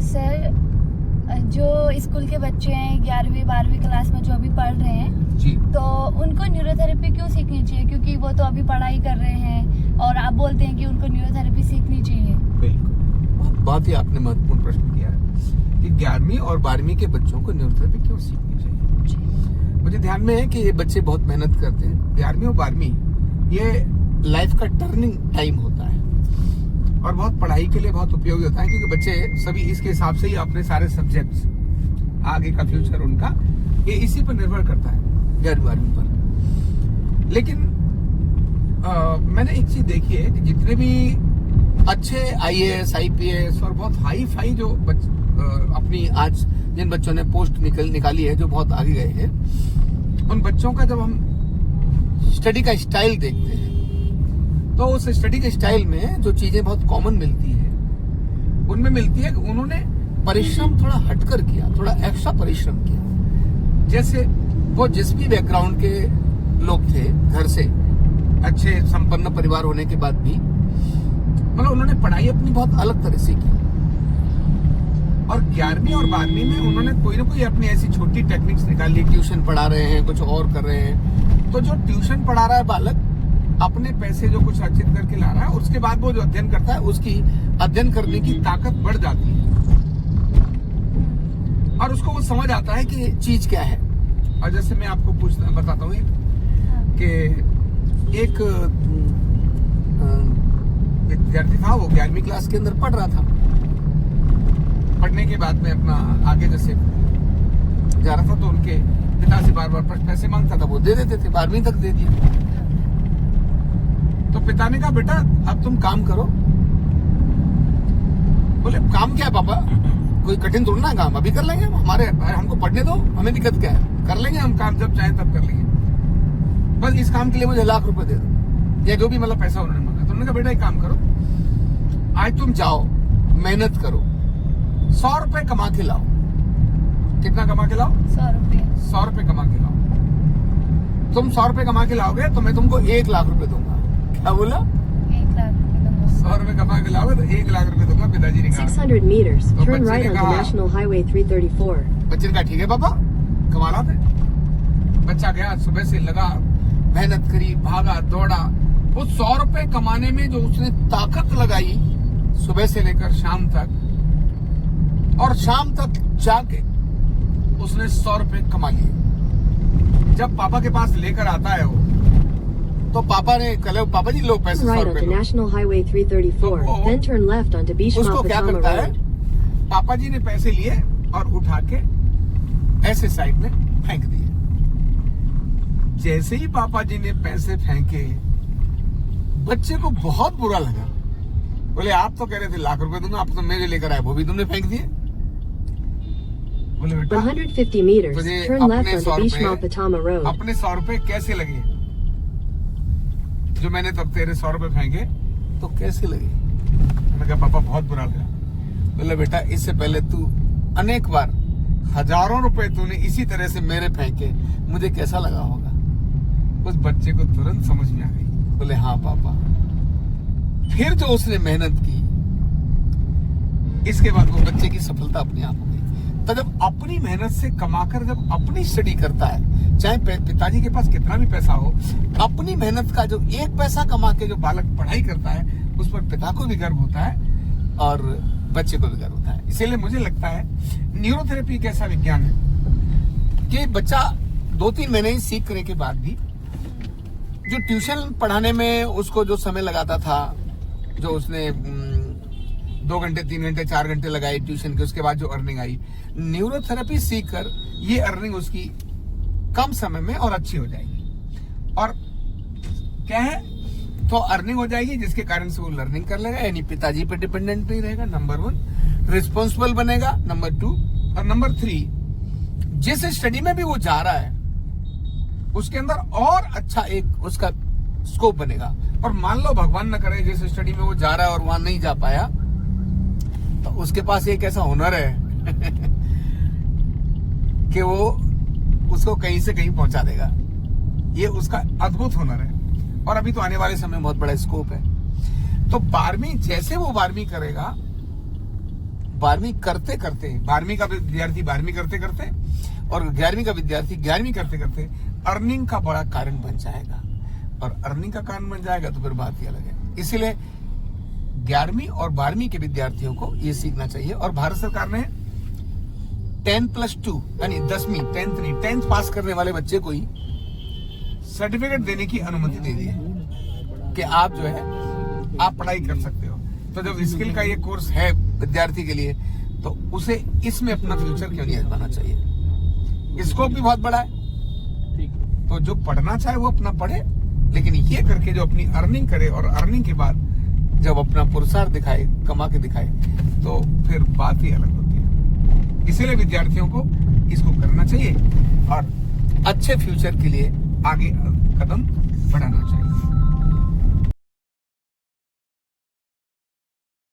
Sir, जो school के बच्चे हैं 11वीं 12वीं क्लास में जो अभी पढ़ रहे हैं जी, तो उनको न्यूरोथेरेपी क्यों सीखनी चाहिए? क्योंकि वो तो अभी पढ़ाई कर रहे हैं और आप बोलते हैं कि उनको न्यूरोथेरेपी सीखनी चाहिए। बिल्कुल बहुत ही आपने महत्वपूर्ण प्रश्न किया है कि 11वीं और 12वीं के बच्चों को न्यूरोथेरेपी क्यों सीखनी चाहिए। मुझे ध्यान में है कि ये बच्चे बहुत मेहनत करते हैं। 11वीं और 12वीं ये लाइफ का टर्निंग टाइम होता है और बहुत पढ़ाई के लिए बहुत उपयोगी होता है, क्योंकि बच्चे सभी इसके हिसाब से ही अपने सारे सब्जेक्ट्स, आगे का फ्यूचर उनका ये इसी पर निर्भर करता है 11वीं 12वीं पर। लेकिन मैंने एक चीज देखी है कि जितने भी अच्छे IAS IPS और बहुत हाई फाई जो अपनी आज जिन बच्चों ने पोस्ट निकाली है, जो बहुत आगे गए हैं, उन बच्चों का जब हम स्टडी का स्टाइल देखते हैं तो उस स्टडी के स्टाइल में जो चीजें बहुत कॉमन मिलती है उनमें मिलती है कि उन्होंने परिश्रम थोड़ा हटकर किया, थोड़ा एक्स्ट्रा परिश्रम किया। जैसे वो जिस भी बैकग्राउंड के लोग थे, घर से अच्छे संपन्न परिवार होने के बाद भी, मतलब उन्होंने पढ़ाई अपनी बहुत अलग तरह से की और 11वीं और 12वीं में उन्होंने कोई ना कोई अपनी ऐसी छोटी टेक्निक्स निकाल ली। ट्यूशन पढ़ा रहे हैं, कुछ और कर रहे हैं, तो जो ट्यूशन पढ़ा रहा है बालक अपने पैसे जो कुछ अर्जित करके ला रहा है, उसके बाद वो जो अध्ययन करता है उसकी अध्ययन करने की ताकत बढ़ जाती है और उसको वो समझ आता है कि चीज क्या है। और जैसे मैं आपको बताता हूँ कि एक विद्यार्थी था, वो 11वीं क्लास के अंदर पढ़ रहा था। पढ़ने के बाद में अपना आगे जैसे जा रहा था तो उनके पिता से बार बार पैसे मांगता था, वो दे देते थे, 12वीं तक दे दिया। तो पिता ने कहा, बेटा अब तुम काम करो। बोले, काम क्या है पापा? कोई कठिन थोड़ा ना काम, अभी कर लेंगे, हमको पढ़ने दो, हमें दिक्कत क्या है, कर लेंगे हम काम, जब चाहे तब कर लेंगे, बस इस काम के लिए मुझे 1 लाख रुपए दे दो, या जो भी मतलब पैसा उन्होंने मांगा। तो उन्होंने कहा, बेटा एक काम करो, आज तुम जाओ, मेहनत करो, 100 रुपए कमा के लाओ। कितना कमा के लाओ? 100 रुपए। 100 रुपए कमा के लाओ। तुम 100 रुपए कमा के लाओगे तो मैं तुमको 1 लाख रुपए दूंगा। क्या बोला? 1 लाख रुपए दूंगा। 100 रुपए कमा के लाओगे तो 1 लाख रुपए दूंगा, पिताजी ने कहा। 600 meters, तो turn बच्चे right ने onto कहा- National Highway 334. बच्चे ने कहा, ठीक है पापा, कमाला थे। बच्चा गया, सुबह से लगा, मेहनत करी, भागा दौड़ा। वो 100 रुपए कमाने में जो उसने ताकत लगाई सुबह से लेकर शाम तक, और शाम तक जाके उसने 100 रुपए कमा लिए। जब पापा के पास लेकर आता है वो, तो पापा ने कहा, पापा जी लो पैसे 100 Right रुपए onto लो। National Highway 334, तो वो- then turn left onto उसको Bishma क्या Patama करता है, Road. पापा जी ने पैसे लिए और उठा के ऐसे साइड में फेंक दिए। जैसे ही पापा जी ने पैसे फेंके, बच्चे को बहुत बुरा लगा। बोले, आप तो कह रहे थे 1 लाख रुपए दूंगा, आप तो मेरे लेकर आए, वो भी तुमने फेंक दिए। बोले, बेटा 150 meters, तुझे turn left अपने 100 onto Bishma रुपए, Patama Road. अपने 100 रुपए कैसे लगे? जो मैंने तब तेरे 100 रुपए फेंके तो कैसे लगे? मैंने कहा, पापा बहुत बुरा लगा। बोले, बेटा इससे पहले तू अनेक बार हजारों रुपए तूने इसी तरह से मेरे फेंके, मुझे कैसा लगा होगा? उस बच्चे को तुरंत समझ में आ गई। बोले, हाँ पापा। फिर जो उसने मेहनत की, इसके बाद वो बच्चे की सफलता अपने आप हो गई। तो जब अपनी मेहनत से कमाकर जब अपनी स्टडी करता है, चाहे पिताजी के पास कितना भी पैसा हो, अपनी मेहनत का जो 1 पैसा कमा के जो बालक पढ़ाई करता है, उस पर पिता को भी गर्व होता है और बच्चे को भी गर्व होता है। इसीलिए मुझे लगता है न्यूरोथेरेपी एक ऐसा विज्ञान है कि बच्चा 2-3 महीने ही सीख करने के बाद भी, जो ट्यूशन पढ़ाने में उसको जो समय लगाता था, जो उसने 2 घंटे 3 घंटे 4 घंटे लगाए ट्यूशन के, उसके बाद जो अर्निंग आई, न्यूरोथेरेपी सीखकर ये अर्निंग उसकी कम समय में और अच्छी हो जाएगी। और क्या है, तो अर्निंग हो जाएगी जिसके कारण से वो लर्निंग कर लेगा, यानी पिताजी पे डिपेंडेंट नहीं रहेगा, नंबर 1, रिस्पॉन्सिबल बनेगा, नंबर 2, और नंबर 3, जिस स्टडी में भी वो जा रहा है उसके अंदर और अच्छा एक उसका स्कोप बनेगा। और मान लो भगवान न करे जिस स्टडी में वो जा रहा है और वहां नहीं जा पाया, तो उसके पास एक ऐसा हुनर है कि वो उसको कहीं से कहीं पहुंचा देगा। ये उसका अद्भुत हुनर है और अभी तो आने वाले समय में बहुत बड़ा स्कोप है। तो 12वीं, जैसे वो 12वीं करेगा, 12वीं करते करते, 12वीं का विद्यार्थी 12वीं करते करते और 11वीं का विद्यार्थी 11वीं करते करते अर्निंग का बड़ा कारण बन जाएगा। और अर्निंग का कारण बन जाएगा तो फिर बात ही अलग है। इसीलिए 11वीं और 12वीं के विद्यार्थियों को ये सीखना चाहिए। और भारत सरकार ने 10+2 यानी 10वीं 10th पास करने वाले बच्चे को ही सर्टिफिकेट देने की अनुमति दे दी है कि आप जो है आप पढ़ाई कर सकते हो। तो जब स्किल का ये कोर्स है विद्यार्थी के लिए तो उसे इसमें अपना फ्यूचर क्यों नहीं आजमाना चाहिए। स्कोप भी बहुत बड़ा है। तो जो पढ़ना चाहे वो अपना पढ़े, लेकिन ये करके जो अपनी अर्निंग करे और अर्निंग के बाद जब अपना पुरुषार्थ दिखाए, कमा के दिखाए, तो फिर बात ही अलग होती है। इसीलिए विद्यार्थियों को इसको करना चाहिए और अच्छे फ्यूचर के लिए आगे कदम बढ़ाना चाहिए।